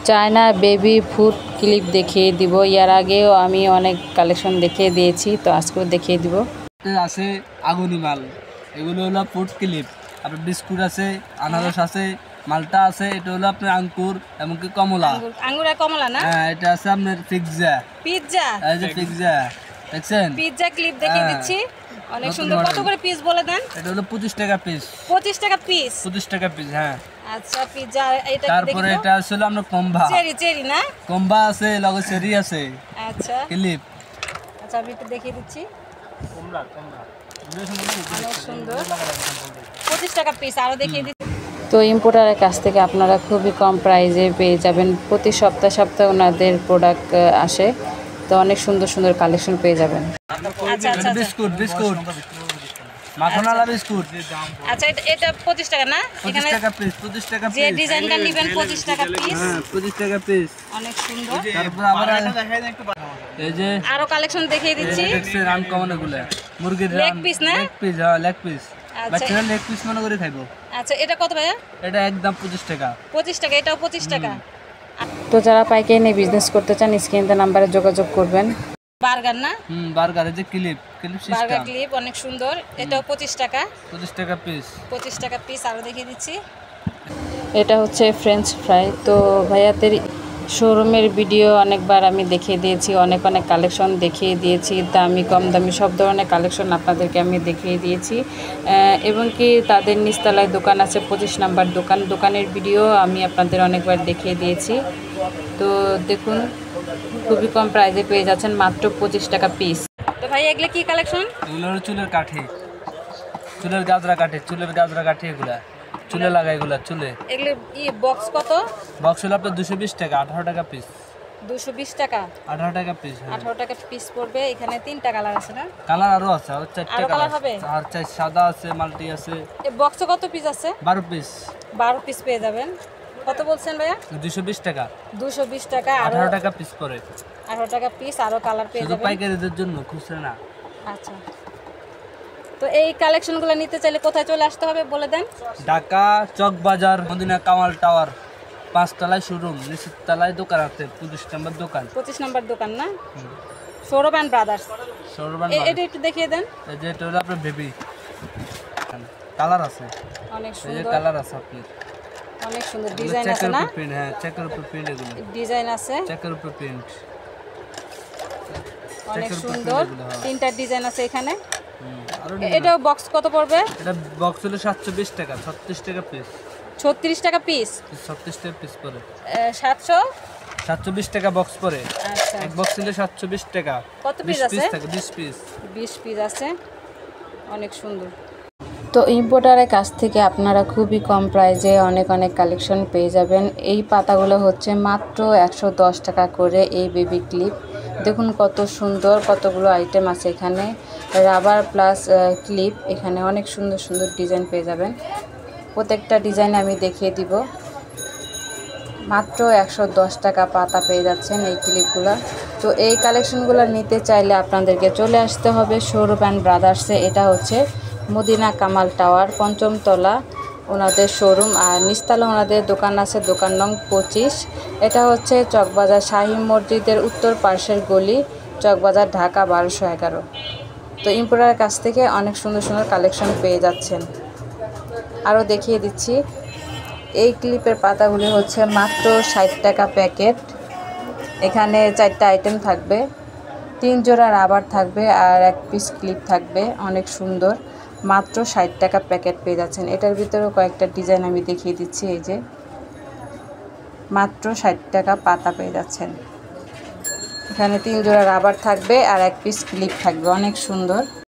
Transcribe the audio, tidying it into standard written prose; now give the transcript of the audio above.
China baby food clip দেখিয়ে দিব। এর আগেও আমি অনেক কালেকশন দেখিয়ে দিয়েছি, তো আজকেও দেখিয়ে দিব। আছে আগুনি মাল, এগুলো হলো ফুড ক্লিপ। আপনার বিস্কুট আছে, আনারস আছে, মালটা আছে, এটা হলো আপনার আঙ্কুর এমনকি কমলা। আঙ্গুর আর কমলা না? হ্যাঁ, এটা আছে আপনার পিৎজা। পিৎজা, এই যে পিৎজা দেখছেন, পিৎজা ক্লিপ দেখিয়ে দিচ্ছি। অনেক সুন্দর। কত করে পিস বলে দেন? এটা হলো 25 টাকা পিস। 25 টাকা পিস? 25 টাকা পিস, হ্যাঁ। আচ্ছা, পিৎজা এটা কি? তারপরে এটা আসলে আপনার কম্বা, চেরি না? কম্বা আছে, লগে চেরি আছে। আচ্ছা ক্লিপ, আচ্ছা, আমি একটু দেখিয়ে দিচ্ছি। অনেক সুন্দর, 25 টাকা পিস। আরো দেখিয়ে দিচ্ছি। তো ইম্পোর্টারের কাছ থেকে আপনারা খুবই কম প্রাইসে পেয়ে যাবেন। প্রতি সপ্তাহে ওনাদের প্রোডাক্ট আসে, তো অনেক সুন্দর সুন্দর কালেকশন পেয়ে যাবেন। আচ্ছা আচ্ছা, বিস্কুট মাখনওয়ালা বিস্কুট। আচ্ছা, এটা 25 টাকা না? 25 টাকা পিস, 25 টাকা পিস। যে ডিজাইনটা নেবেন 25 টাকা পিস। হ্যাঁ, 25 টাকা পিস। অনেক সুন্দর। তারপর আবার এই যে আরো কালেকশন দেখিয়ে দিচ্ছি। দেখছেন আনকমন এগুলা, মুরগির লেগ পিস না? লেগ পিস, হ্যাঁ লেগ পিস। আচ্ছা। বাচ্চারা লেগ পিস মনে করে খাইবো। আচ্ছা, এটা কত ভাইয়া? এটা একদম 25 টাকা। 25 টাকা, এটাও 25 টাকা। তো যারা পাইকারি নিয়ে বিজনেস করতে চান, স্ক্রিনে নাম্বারে যোগাযোগ করবেন। বার্গার না? বার্গার, এই যে ক্লিপ সিস্টেম। বার্গার ক্লিপ অনেক সুন্দর, এটাও 25 টাকা। 25 টাকা পিস। 25 টাকা পিস। আরো দেখিয়ে দিচ্ছি। এটা হচ্ছে ফ্রেঞ্চ ফ্রাই। তো ভাইয়াদের শোরুমের ভিডিও অনেকবার আমি দেখিয়ে দিয়েছি, অনেক কালেকশন দেখিয়ে দিয়েছি, দামি কম দামি সব ধরনের কালেকশন আপনাদেরকে আমি দেখিয়ে দিয়েছি। এবং কি তাদের নিচতলায় দোকান আছে, 25 নাম্বার দোকানের ভিডিও আমি আপনাদের অনেকবার দেখিয়ে দিয়েছি। তো দেখুন, খুবই কম প্রাইসে পেয়ে যাচ্ছেন, মাত্র 25 টাকা পিস। তো ভাই এগুলো কি কালেকশন? এগুলো হলো চুলের কাঠি, চুলের গাজরা কাঠি এগুলা চুলে লাগাই, এগুলা চুলে। এগুলো বক্স কত? বক্স হলো আপনার 220 টাকা, 18 টাকা পিস। 220 টাকা, 18 টাকা পিস। 18 টাকা পিস পড়বে। এখানে 3টা কালার আছে না? কালার আরো আছে, আর 4টা আরো কালার কালার হবে? আর 4 সাদা আছে, মাল্টি আছে। এই বক্সে কত পিস আছে? 12 পিস। 12 পিস পেয়ে যাবেন। কত বলছেন ভাইয়া? 220 টাকা। 220 টাকা। আর 18 টাকা পিস করে। 18 টাকা পিস। আরো কালার পেয়ে শুধু যাবেন। পাইকারিদের জন্য, খুচরা না। আচ্ছা, তো এই কালেকশনগুলো নিতে চাইলে কোথায় চলে আসতে হবে বলে দেন? ঢাকা চকবাজার, মদিনা কামাল টাওয়ার, 5 তলায় শোরুম, নিচের তলায় দোকান আছে, 25 নম্বর দোকান। 25 নম্বর দোকান না? Sourav and brothers. এটা একটু দেখিয়ে দেন। এই যে এটা হলো আপনার বেবি, কালার আছে, অনেক এই যে সুন্দর, কালার আছে আপনার, অনেক সুন্দর ডিজাইন আছে না? প্রিন্ট, হ্যাঁ চেকের উপর প্রিন্ট, এগুলো ডিজাইন আছে, চেকের উপর প্রিন্ট, অনেক সুন্দর। 3টা ডিজাইন আছে এখানে। আর এটা বক্স কত পড়বে? এটা বক্স হলো 720 টাকা, 36 টাকা পিস। 36 টাকা পিস? 36 টাকা পিস পড়ে। 727 টাকা বক্স পড়ে। আচ্ছা, এক বক্স নিলে 720 টাকা। কত পিস আছে? 20 পিস। 20 পিস আছে, অনেক সুন্দর। তো ইম্পোর্টারের কাছ থেকে আপনারা খুবই কম প্রাইসে অনেক কালেকশন পেয়ে যাবেন। এই পাতাগুলো হচ্ছে মাত্র 110 টাকা করে। এই বেবি ক্লিপ দেখুন কত সুন্দর, কতগুলো আইটেম আছে এখানে। রাবার প্লাস ক্লিপ, এখানে অনেক সুন্দর সুন্দর ডিজাইন পেয়ে যাবেন। প্রত্যেকটা ডিজাইন আমি দেখিয়ে দিব। মাত্র 110 টাকা পাতা পেয়ে যাচ্ছেন এই ক্লিপগুলো। তো এই কালেকশনগুলো নিতে চাইলে আপনাদেরকে চলে আসতে হবে সৌরভ অ্যান্ড ব্রাদার্সে। এটা হচ্ছে মদিনা কামাল টাওয়ার, 5ম তলা ওনাদের শোরুম, আর নিচতলা ওনাদের দোকান আছে, দোকান নং 25। এটা হচ্ছে চকবাজার শাহী মসজিদের উত্তর পাশের গলি, চকবাজার, ঢাকা 1211। তো ইম্পোর্টারের কাছ থেকে অনেক সুন্দর সুন্দর কালেকশন পেয়ে যাচ্ছেন। আরও দেখিয়ে দিচ্ছি, এই ক্লিপের পাতাগুলি হচ্ছে মাত্র 60 টাকা প্যাকেট। এখানে 4টা আইটেম থাকবে, 3 জোড়া রাবার থাকবে আর 1 পিস ক্লিপ থাকবে। অনেক সুন্দর, মাত্র 60 টাকা প্যাকেট পেয়ে যাচ্ছেন। এটার ভিতরেও কয়েকটা ডিজাইন আমি দেখিয়ে দিচ্ছি। এই যে মাত্র 60 টাকা পাতা পেয়ে যাচ্ছেন। এখানে 3 জোড়া রাবার থাকবে আর 1 পিস ক্লিপ থাকবে, অনেক সুন্দর।